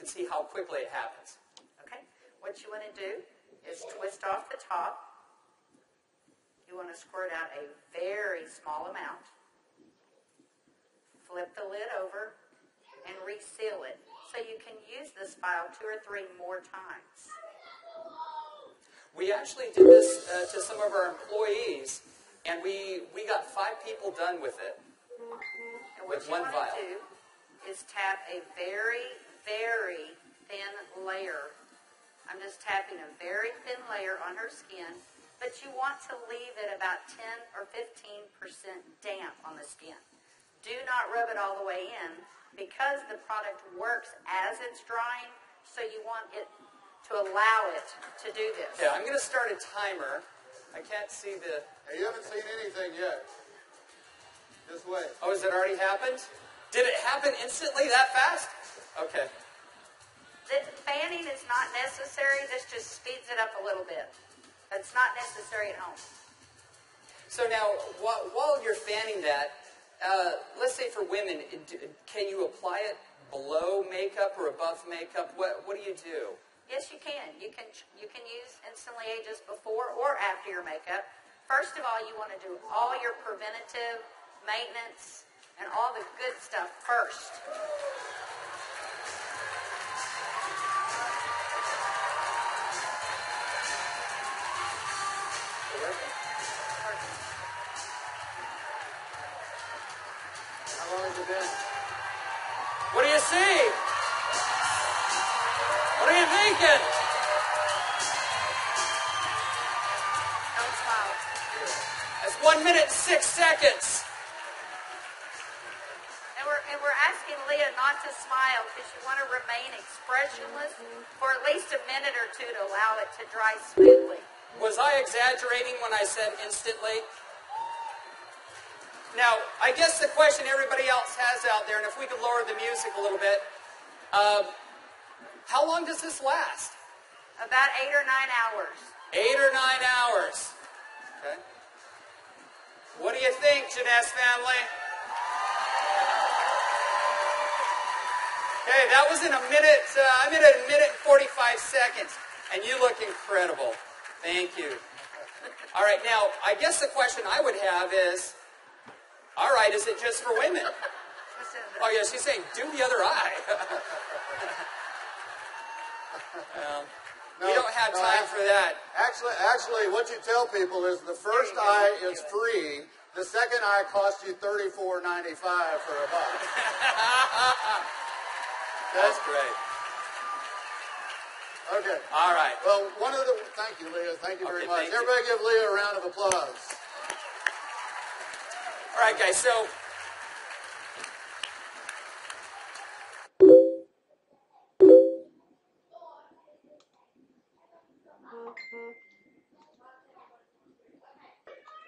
can see how quickly it happens. Okay. What you want to do is twist off the top. You want to squirt out a very small amount. Flip the lid over and reseal it so you can use this file 2 or 3 more times. We actually did this to some of our employees, and we got 5 people done with it. And what you want to do is tap a very, very thin layer. I'm just tapping a very thin layer on her skin, but you want to leave it about 10 or 15% damp on the skin. Do not rub it all the way in because the product works as it's drying, so you want it to allow it to do this. Okay, I'm going to start a timer. I can't see the... Hey, you haven't seen anything yet. Just wait. Oh, has it already happened? Did it happen instantly that fast? Okay. The fanning is not necessary. This just speeds it up a little bit. It's not necessary at home. So now, while you're fanning that, let's say for women, can you apply it below makeup or above makeup? What do you do? Yes, you can. You can use Instantly Ageless before or after your makeup. First of all, you want to do all your preventative maintenance and all the good stuff first. How long has it been? What do you see? What are you thinking? Don't smile. That's 1 minute and 6 seconds. And we're asking Leah not to smile because you want to remain expressionless for at least a minute or 2 to allow it to dry smoothly. Was I exaggerating when I said instantly? Now, I guess the question everybody else has out there, and if we could lower the music a little bit, how long does this last? About 8 or 9 hours. 8 or 9 hours. Okay. What do you think, Jeunesse family? Okay, that was in a minute. I'm at a minute and 45 seconds, and you look incredible. Thank you. All right, now, I guess the question I would have is, all right, is it just for women? Oh, yeah, she's saying, do the other eye. We don't have time for that. Actually, what you tell people is the first eye is free. The second eye costs you $34.95 for a buck. That's great. Okay. All right. Well, thank you, Leah. Thank you very much. Thank you. Everybody give Leah a round of applause. All right, guys, so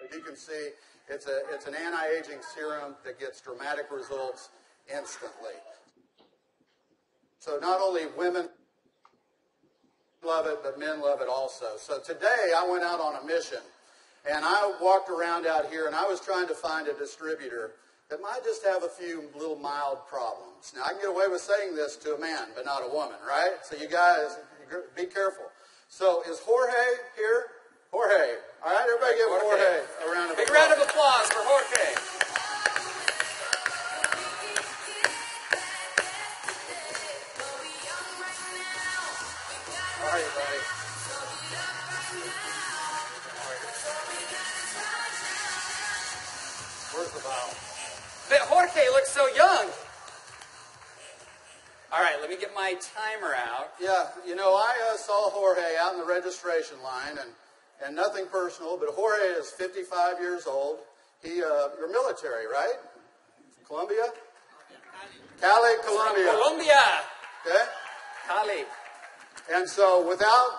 as you can see, it's an anti-aging serum that gets dramatic results instantly. So not only women love it, but men love it also. So today I went out on a mission, and I walked around out here, and I was trying to find a distributor that might just have a few little mild problems. Now, I can get away with saying this to a man, but not a woman, right? So you guys, be careful. So is Jorge here? Jorge. All right, everybody give Jorge a round of applause. Big round of applause for Jorge. How are you, buddy? Where's the bottle? But Jorge looks so young. All right, let me get my timer out. Yeah, you know, I saw Jorge out in the registration line, and nothing personal, but Jorge is 55 years old. You're military, right? Colombia? Cali, Colombia. Colombia. Okay? Cali. And so without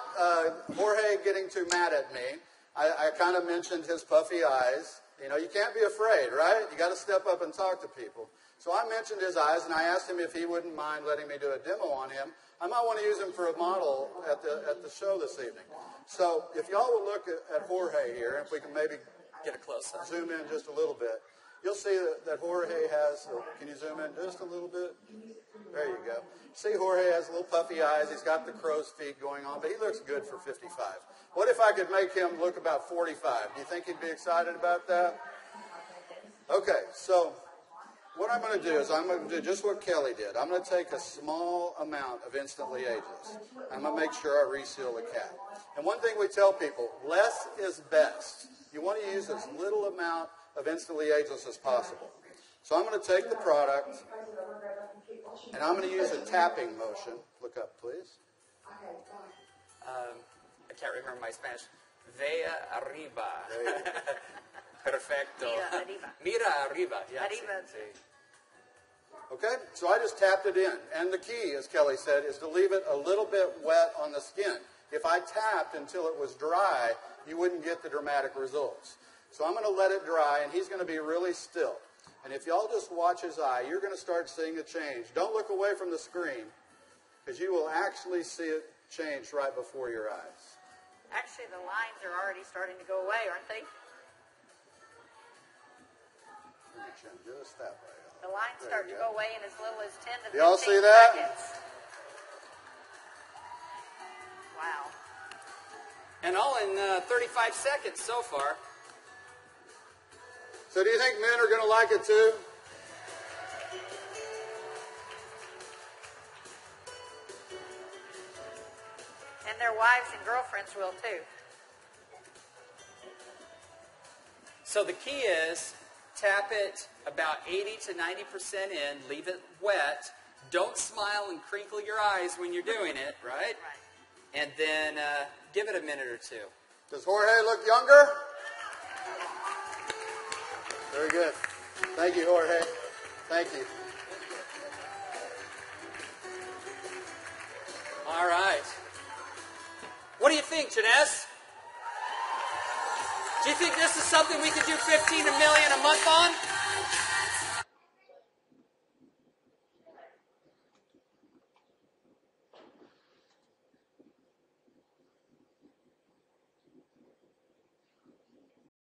Jorge getting too mad at me, I kind of mentioned his puffy eyes. You know, you can't be afraid, right? You got to step up and talk to people. So I mentioned his eyes, and I asked him if he wouldn't mind letting me do a demo on him. I might want to use him for a model at the show this evening. So if y'all will look at Jorge here, if we can maybe Get a close-up. zoom in just a little bit. you'll see that Jorge has, can you zoom in just a little bit? There you go. See, Jorge has little puffy eyes. He's got the crow's feet going on, but he looks good for 55. What if I could make him look about 45? Do you think he'd be excited about that? Okay, so what I'm going to do is I'm going to do just what Kelly did. I'm going to take a small amount of Instantly Ageless. I'm going to make sure I reseal the cap. And one thing we tell people, less is best. You want to use as little amount of Instantly Ageless as possible. So I'm going to take the product, and I'm going to use a tapping motion. Look up, please. I can't remember my Spanish. Vea arriba. Perfecto. Mira arriba. Mira arriba. Yeah, Arriba. Okay, so I just tapped it in. And the key, as Kelly said, is to leave it a little bit wet on the skin. If I tapped until it was dry, you wouldn't get the dramatic results. So I'm going to let it dry, and he's going to be really still. And if y'all just watch his eye, you're going to start seeing a change. Don't look away from the screen, because you will actually see it change right before your eyes. Actually, the lines are already starting to go away, aren't they? Just that way. The lines start to go away in as little as 10 to 15 Y'all see that? seconds. Wow. And all in 35 seconds so far. So do you think men are going to like it too? And their wives and girlfriends will too. So the key is tap it about 80 to 90% in, leave it wet. Don't smile and crinkle your eyes when you're doing it, right? Right. And then give it a minute or two. Does Jorge look younger? Very good. Thank you, Jorge. Thank you. All right. What do you think, Jeunesse? Do you think this is something we could do 15 million a month on?